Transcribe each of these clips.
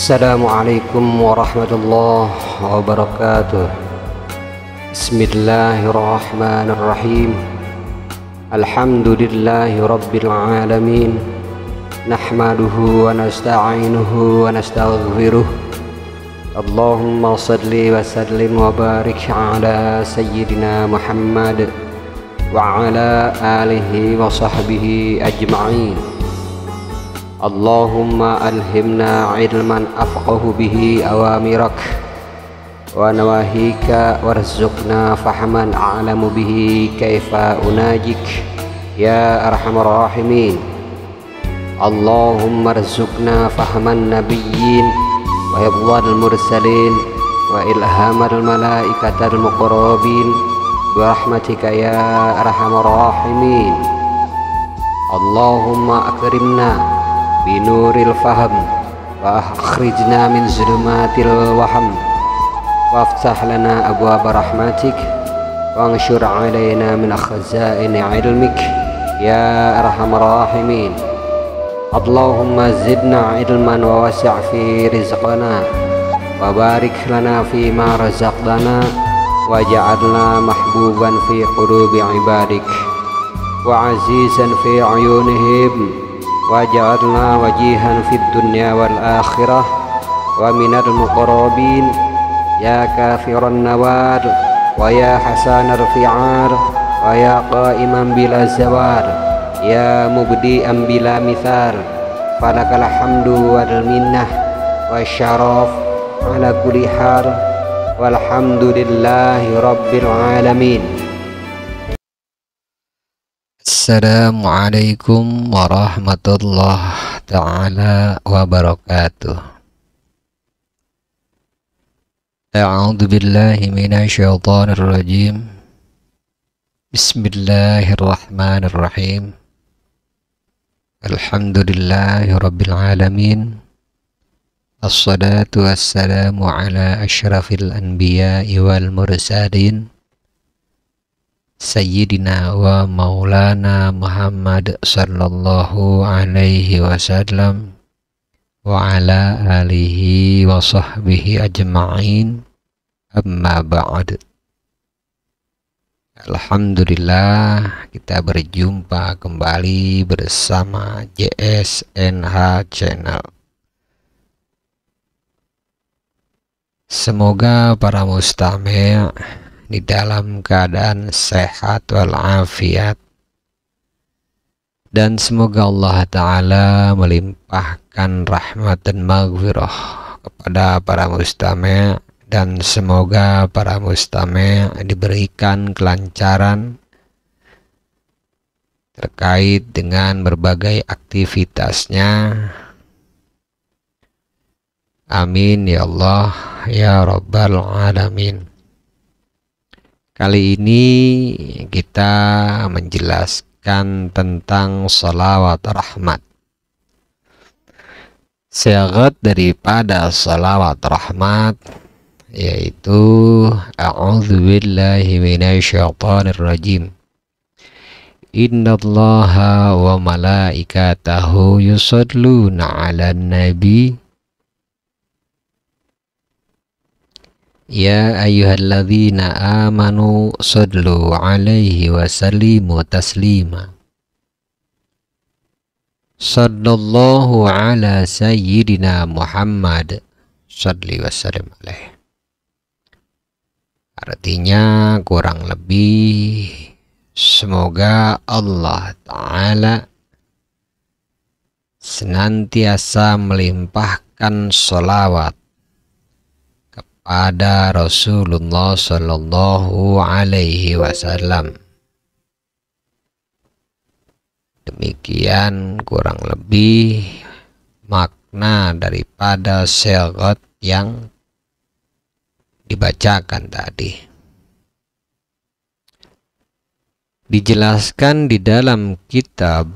Assalamualaikum warahmatullahi wabarakatuh. Bismillahirrahmanirrahim. Alhamdulillahi rabbil alamin. Nahmaduhu wa nasta'inuhu wa nastaghfiruh. Allahumma salli wa sallim wa barik ala sayyidina Muhammad wa ala alihi wa sahbihi ajma'in. Allahumma alhimna ilman afqahu bihi awamirak wa nawahika warzuqna fahman a'lamu bihi kaifa unajik ya arhamar rahimin. Allahumma arzuqna fahman nabiyyin wa hifdzal mursalin wa ilhamal malaikatal muqarrabin bi rahmatika ya arhamar rahimin. Allahumma akrimna binuril faham wa akhrijna min zulumatil waham waftah lana abwaaba rahmatik wa anshur alaina min khazaini ilmik ya arhamar rahimin. Allahumma zidna ilman wa wasi' fi rizqana wa barik lana fi ma razaqtana waj'alna mahbuban fi qulubi ibadik wa azizan fi ayunihim waj'alna wajihan fid dunya wal akhirah wa minal muqarrabin ya kafiran nawar wa ya hasanar fi'ar wa ya qa'iman bila zawar ya mubdi'an bila mithal falakal hamdu wal minnah wa syaraf ala kulli hal walhamdulillahi rabbil alamin. Assalamualaikum warahmatullahi ta'ala wabarakatuh. A'udzu billahi minasyaitonir rajim. Bismillahirrahmanirrahim. Alhamdulillahi rabbil alamin. Assalatu wassalamu ala asyrafil anbiya'i wal mursalin Sayyidina wa maulana Muhammad sallallahu alaihi wasallam wa ala alihi wa sahbihi ajma'in, amma ba'd. Alhamdulillah, kita berjumpa kembali bersama JSNH Channel. Semoga para mustami' di dalam keadaan sehat walafiat, dan semoga Allah Ta'ala melimpahkan rahmat dan maghfirah kepada para mustami', dan semoga para mustami' diberikan kelancaran terkait dengan berbagai aktivitasnya. Amin ya Allah ya Rabbal Alamin. Kali ini kita menjelaskan tentang shalawat rahmat. Syarat daripada shalawat rahmat yaitu a'udzubillahi minasyaitonir rajim. Innallaha wa malaikatahu yusholluna 'alan nabi ya ayyuhalladzina amanu shollu 'alaihi wa sallimu taslima. Sallallahu ala sayyidina Muhammad shalli wa sallim alaihi. Artinya kurang lebih semoga Allah Ta'ala senantiasa melimpahkan sholawat pada Rasulullah Sallallahu Alaihi Wasallam. Demikian kurang lebih makna daripada syarat yang dibacakan tadi. Dijelaskan di dalam kitab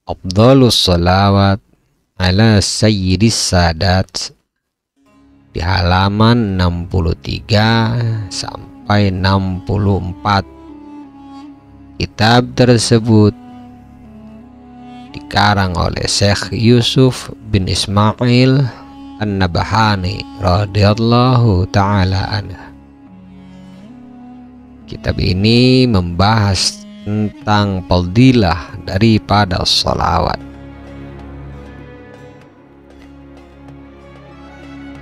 Afdhalus Shalawat ala Sayyidis Sadat di halaman 63 sampai 64. Kitab tersebut dikarang oleh Syekh Yusuf bin Ismail An-Nabhani radhiyallahu ta'ala anhu. Kitab ini membahas tentang fadilah daripada sholawat.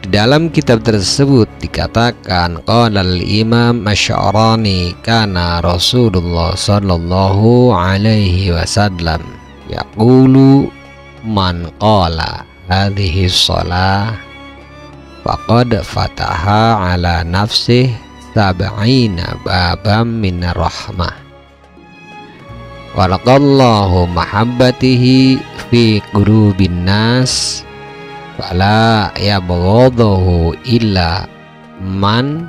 Di dalam kitab tersebut dikatakan qala al-Imam Asy'arani kana Rasulullah sallallahu alaihi wasallam yaqulu man qala hadhihi shalah faqad fataha ala nafsihi sab'ina babam min rahmah walaqallahu mahabbatihi fi qulubin nas fala yabghadahu illa man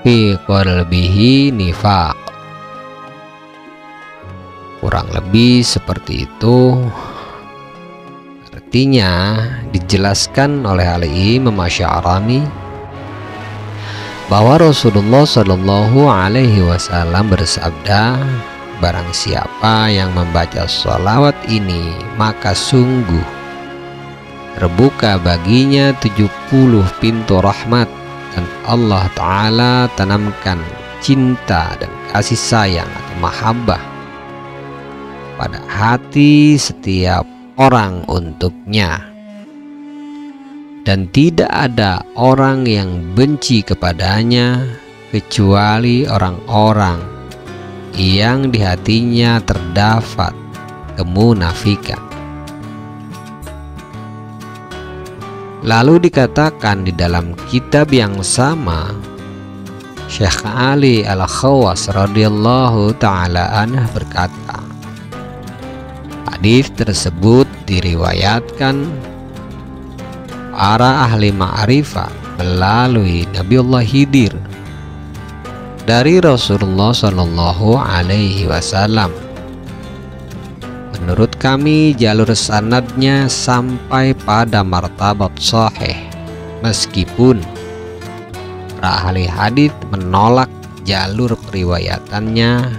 fi qalbihi nifaq. Kurang lebih seperti itu. Artinya dijelaskan oleh Imam Asy'arani bahwa Rasulullah Shallallahu Alaihi Wasallam bersabda, barang siapa yang membaca sholawat ini maka sungguh terbuka baginya 70 pintu rahmat, dan Allah Ta'ala tanamkan cinta dan kasih sayang atau mahabbah pada hati setiap orang untuknya, dan tidak ada orang yang benci kepadanya kecuali orang-orang yang di hatinya terdapat kemunafikan. Lalu dikatakan di dalam kitab yang sama, Syekh Ali Al-Khawas radhiyallahu ta'ala anhu berkata, hadis tersebut diriwayatkan para ahli ma'rifah melalui Nabiullah Khidir dari Rasulullah Shallallahu Alaihi Wasallam. Menurut kami jalur sanadnya sampai pada martabat sahih, meskipun para ahli hadits menolak jalur periwayatannya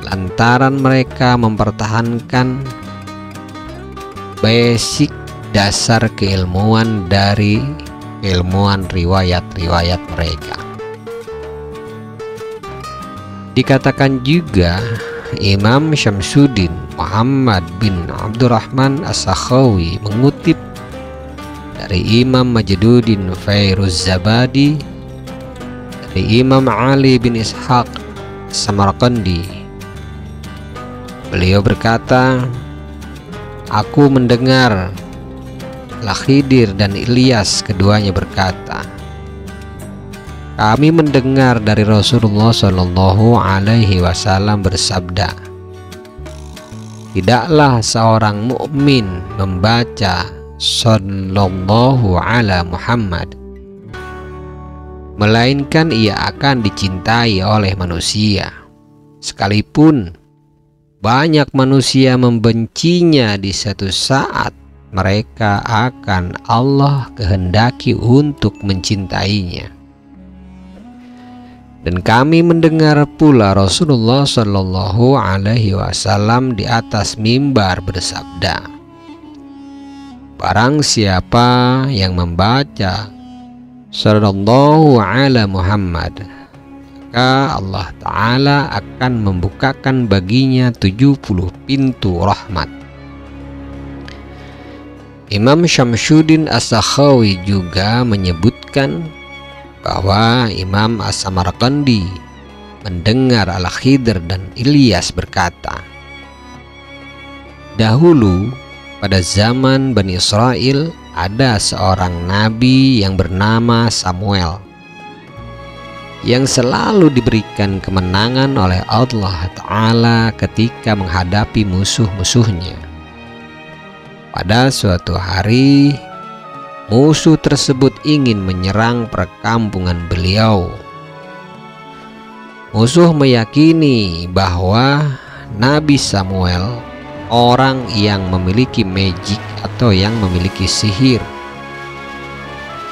lantaran mereka mempertahankan basic dasar keilmuan dari keilmuan riwayat-riwayat mereka. Dikatakan juga Imam Syamsuddin Muhammad bin Abdurrahman As-Sakhawi mengutip dari Imam Majduddin Fairuz-Zabadi dari Imam Ali bin Ishaq Samarqandi. Beliau berkata, aku mendengar Al-Khidir dan Ilyas keduanya berkata, kami mendengar dari Rasulullah Shallallahu Alaihi Wasallam bersabda, tidaklah seorang mukmin membaca Sallallahu ala Muhammad melainkan ia akan dicintai oleh manusia, sekalipun banyak manusia membencinya. Di satu saat mereka akan Allah kehendaki untuk mencintainya. Dan kami mendengar pula Rasulullah Shallallahu Alaihi Wasallam di atas mimbar bersabda, barang siapa yang membaca Sallallahu ala Muhammad, maka Allah Ta'ala akan membukakan baginya 70 pintu rahmat. Imam Syamsuddin As-Sakhawi juga menyebutkan bahwa Imam As-Samarqandi mendengar Al-Khidir dan Ilyas berkata, dahulu pada zaman Bani Israel ada seorang nabi yang bernama Samuel yang selalu diberikan kemenangan oleh Allah Ta'ala ketika menghadapi musuh-musuhnya. Pada suatu hari musuh tersebut ingin menyerang perkampungan beliau. Musuh meyakini bahwa Nabi Samuel orang yang memiliki magic atau yang memiliki sihir,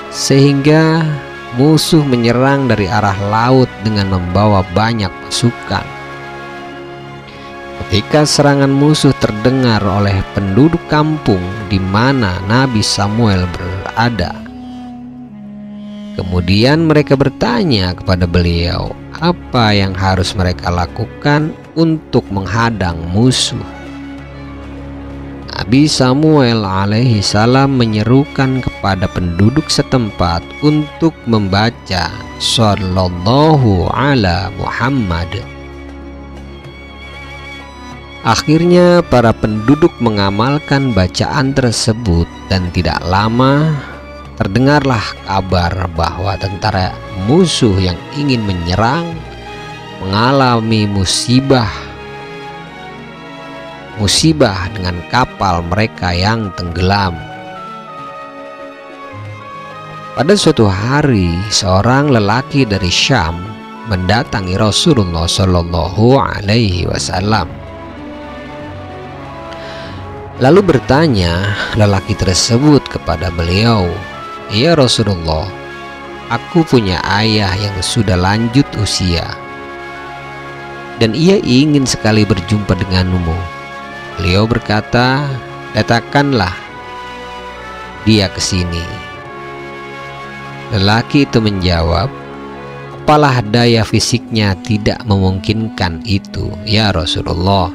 sehingga musuh menyerang dari arah laut dengan membawa banyak pasukan. Ketika serangan musuh terdengar oleh penduduk kampung di mana Nabi Samuel berada, berada. Kemudian mereka bertanya kepada beliau apa yang harus mereka lakukan untuk menghadang musuh. Nabi Samuel alaihi salam menyerukan kepada penduduk setempat untuk membaca Sallallahu ala Muhammad. Akhirnya para penduduk mengamalkan bacaan tersebut dan tidak lama terdengarlah kabar bahwa tentara musuh yang ingin menyerang mengalami musibah dengan kapal mereka yang tenggelam. Pada suatu hari, seorang lelaki dari Syam mendatangi Rasulullah Shallallahu Alaihi Wasallam. Lalu bertanya lelaki tersebut kepada beliau, "Ya Rasulullah, aku punya ayah yang sudah lanjut usia, dan ia ingin sekali berjumpa denganmu." Beliau berkata, "Datangkanlah dia ke sini." Lelaki itu menjawab, "Apalah daya fisiknya tidak memungkinkan itu, ya Rasulullah."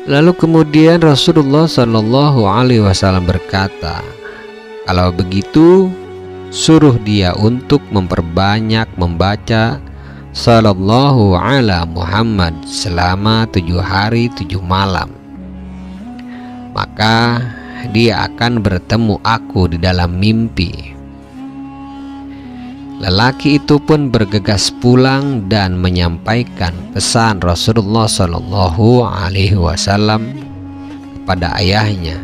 Lalu kemudian Rasulullah Shallallahu Alaihi Wasallam berkata, "Kalau begitu, suruh dia untuk memperbanyak membaca Sallallahu ala Muhammad selama 7 hari 7 malam. Maka dia akan bertemu aku di dalam mimpi." Lelaki itu pun bergegas pulang dan menyampaikan pesan Rasulullah Shallallahu Alaihi Wasallam kepada ayahnya.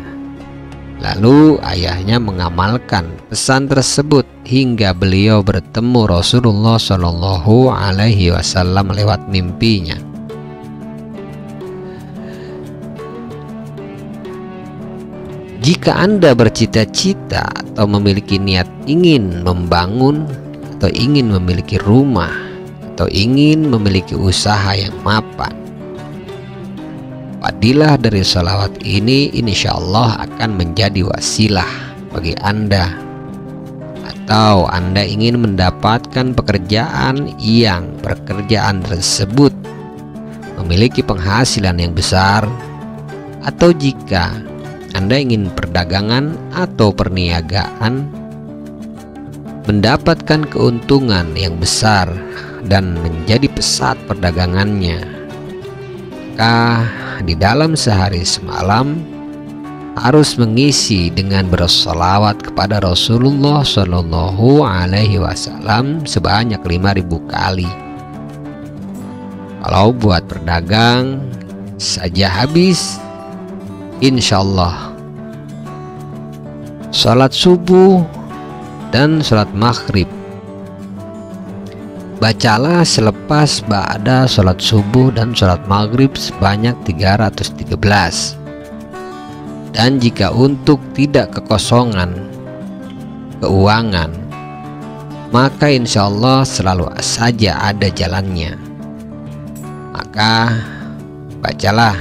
Lalu ayahnya mengamalkan pesan tersebut hingga beliau bertemu Rasulullah Shallallahu Alaihi Wasallam lewat mimpinya. Jika Anda bercita-cita atau memiliki niat ingin membangun atau ingin memiliki rumah atau ingin memiliki usaha yang mapan, fadilah dari sholawat ini insya Allah akan menjadi wasilah bagi Anda. Atau Anda ingin mendapatkan pekerjaan yang pekerjaan tersebut memiliki penghasilan yang besar, atau jika Anda ingin perdagangan atau perniagaan mendapatkan keuntungan yang besar dan menjadi pesat perdagangannya, maka di dalam sehari semalam harus mengisi dengan bersolawat kepada Rasulullah Shallallahu Alaihi Wasallam sebanyak 5.000 kali. Kalau buat berdagang saja habis, insya Allah sholat subuh dan sholat maghrib bacalah selepas ba'da sholat subuh dan sholat maghrib sebanyak 313. Dan jika untuk tidak kekosongan keuangan, maka insya Allah selalu saja ada jalannya. Maka bacalah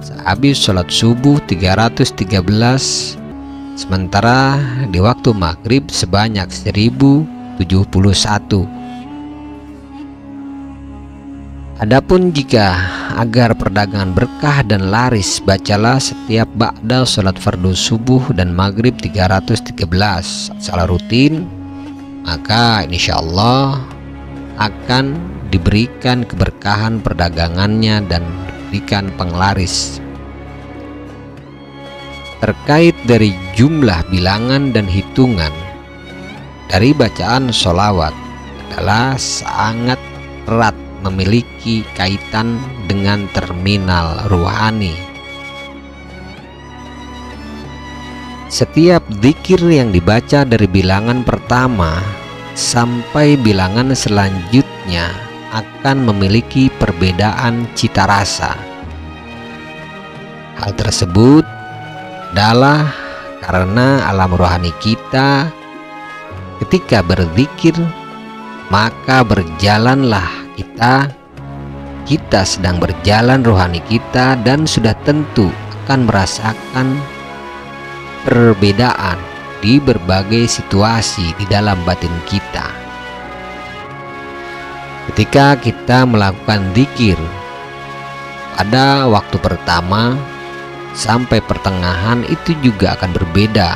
sehabis sholat subuh 313, sementara di waktu maghrib sebanyak 1071. Adapun jika agar perdagangan berkah dan laris, bacalah setiap ba'da sholat fardu subuh dan maghrib 313 secara rutin, maka insya Allah akan diberikan keberkahan perdagangannya dan diberikan penglaris. Terkait dari jumlah bilangan dan hitungan dari bacaan sholawat adalah sangat erat memiliki kaitan dengan terminal ruhani. Setiap zikir yang dibaca dari bilangan pertama sampai bilangan selanjutnya akan memiliki perbedaan cita rasa. Hal tersebut adalah karena alam rohani kita ketika berzikir, maka berjalanlah kita sedang berjalan rohani kita dan sudah tentu akan merasakan perbedaan di berbagai situasi di dalam batin kita. Ketika kita melakukan zikir pada waktu pertama sampai pertengahan itu juga akan berbeda,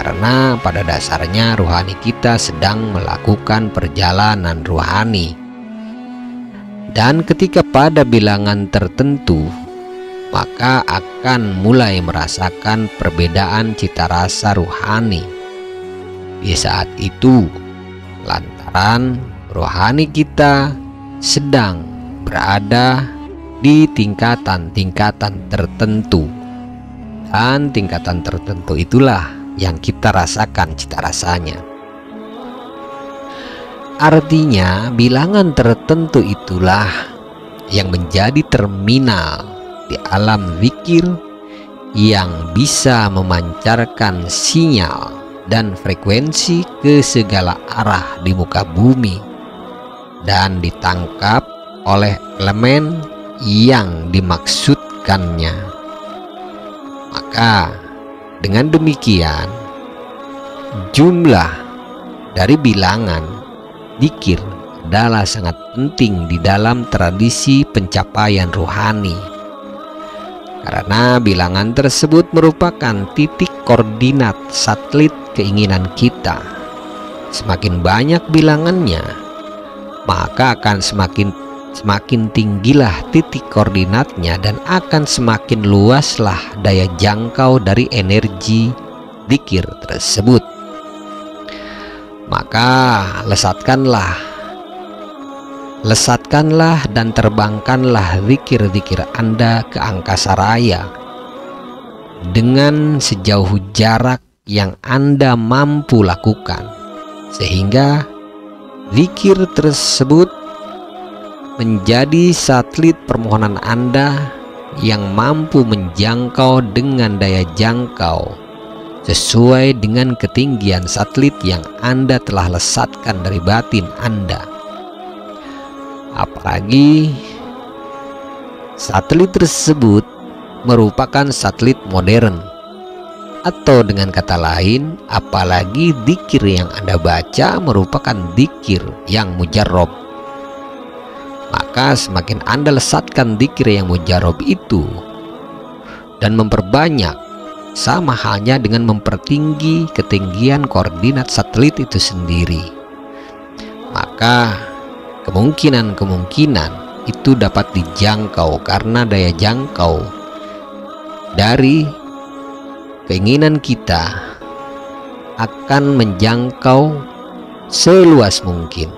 karena pada dasarnya rohani kita sedang melakukan perjalanan rohani. Dan ketika pada bilangan tertentu, maka akan mulai merasakan perbedaan cita rasa rohani. Di saat itu, lantaran rohani kita sedang berada di tingkatan-tingkatan tertentu, dan tingkatan tertentu itulah yang kita rasakan cita rasanya. Artinya bilangan tertentu itulah yang menjadi terminal di alam zikir yang bisa memancarkan sinyal dan frekuensi ke segala arah di muka bumi dan ditangkap oleh elemen yang dimaksudkannya. Maka dengan demikian jumlah dari bilangan zikir adalah sangat penting di dalam tradisi pencapaian rohani, karena bilangan tersebut merupakan titik koordinat satelit keinginan kita. Semakin banyak bilangannya, maka akan semakin tinggilah titik koordinatnya dan akan semakin luaslah daya jangkau dari energi zikir tersebut. Maka lesatkanlah dan terbangkanlah zikir-zikir Anda ke angkasa raya dengan sejauh jarak yang Anda mampu lakukan, sehingga zikir tersebut menjadi satelit permohonan Anda yang mampu menjangkau dengan daya jangkau sesuai dengan ketinggian satelit yang Anda telah lesatkan dari batin Anda. Apalagi satelit tersebut merupakan satelit modern, atau dengan kata lain, apalagi dzikir yang Anda baca merupakan dzikir yang mujarrab, maka semakin Anda lesatkan dzikir yang mujarrab itu dan memperbanyak, sama halnya dengan mempertinggi ketinggian koordinat satelit itu sendiri, maka kemungkinan itu dapat dijangkau karena daya jangkau dari keinginan kita akan menjangkau seluas mungkin.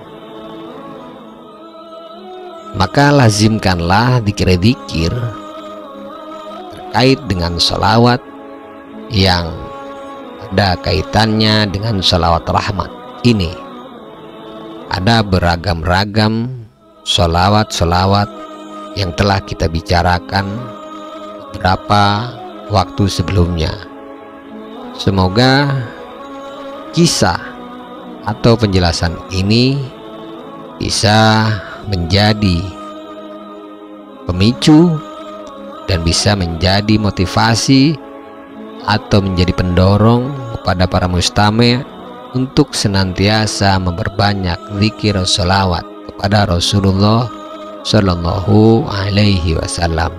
Maka lazimkanlah zikir-zikir terkait dengan sholawat yang ada kaitannya dengan sholawat rahmat ini. Ada beragam-ragam sholawat-sholawat yang telah kita bicarakan beberapa waktu sebelumnya. Semoga kisah atau penjelasan ini bisa menjadi pemicu dan bisa menjadi motivasi atau menjadi pendorong kepada para mustami' untuk senantiasa memperbanyak zikir sholawat kepada Rasulullah Shallallahu Alaihi Wasallam.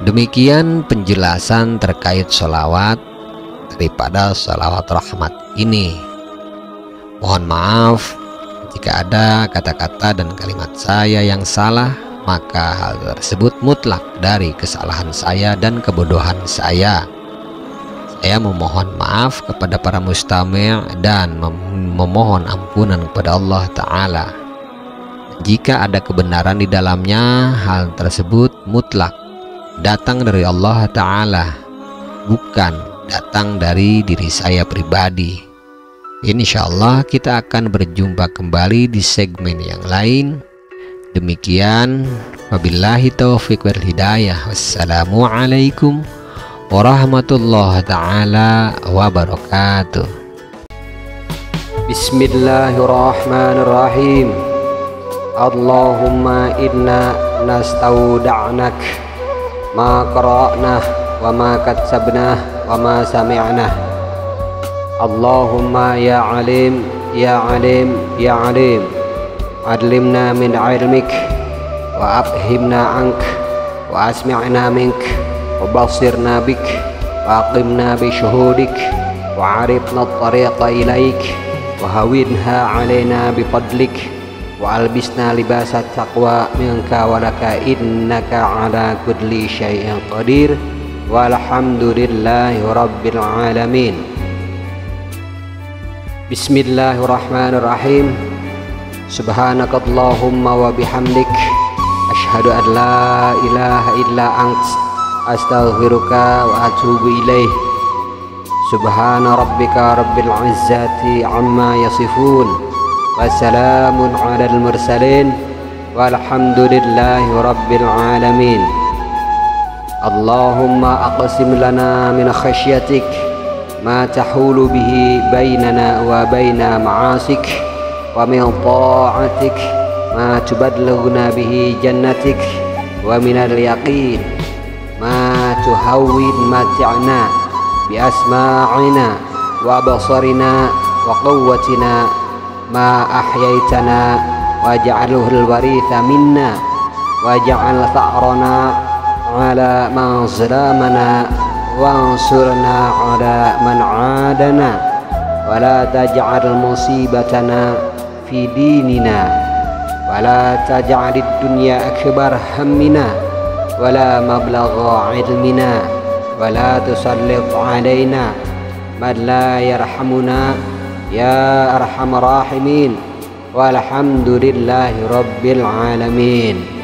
Demikian penjelasan terkait sholawat daripada sholawat rahmat ini. Mohon maaf jika ada kata-kata dan kalimat saya yang salah, maka hal tersebut mutlak dari kesalahan saya dan kebodohan saya. Saya memohon maaf kepada para mustami' dan memohon ampunan kepada Allah Ta'ala. Jika ada kebenaran di dalamnya, hal tersebut mutlak datang dari Allah Ta'ala, bukan datang dari diri saya pribadi. Insyaallah kita akan berjumpa kembali di segmen yang lain. Demikian, wabillahi taufiq wal hidayah. Wassalamualaikum warahmatullahi ta'ala wabarakatuh. Bismillahirrahmanirrahim. Allahumma inna nastauda'nak ma qara'nah وما كتبناه وما سمعناه. اللهم يا عليم يا عليم يا عليم علمنا من علمك وأفهمنا عنك وأسمعنا منك وبصرنا بك وأقمنا بشهودك وعرفنا الطريق إليك وهونها علينا بفضلك وألبسنا لباس التقوى منك ولك إنك على كل شيء قدير والحمد لله رب العالمين. بسم الله الرحمن الرحيم. سبحانك اللهم وبحمدك أشهد أن لا إله إلا أنت أستغفرك وأتوب إليه. سبحان ربك رب العزة عما يصفون وسلام على المرسلين والحمد لله رب العالمين. اللهم أقسم لنا من خشيتك ما تحول به بيننا وبين معاصيك ومن طاعتك ما تبلغنا به جنتك ومن اليقين ما تهون متعنا بأسماعنا وبصرنا وقوتنا ما أحييتنا واجعله الوريث منا واجعل ثأرنا على من ظلمنا وانصرنا على من عادنا ولا تجعل مصيبتنا في ديننا ولا تجعل الدنيا أكبر همنا ولا مبلغ علمنا ولا تسلط علينا من لا يرحمنا يا أرحم الراحمين والحمد لله رب العالمين.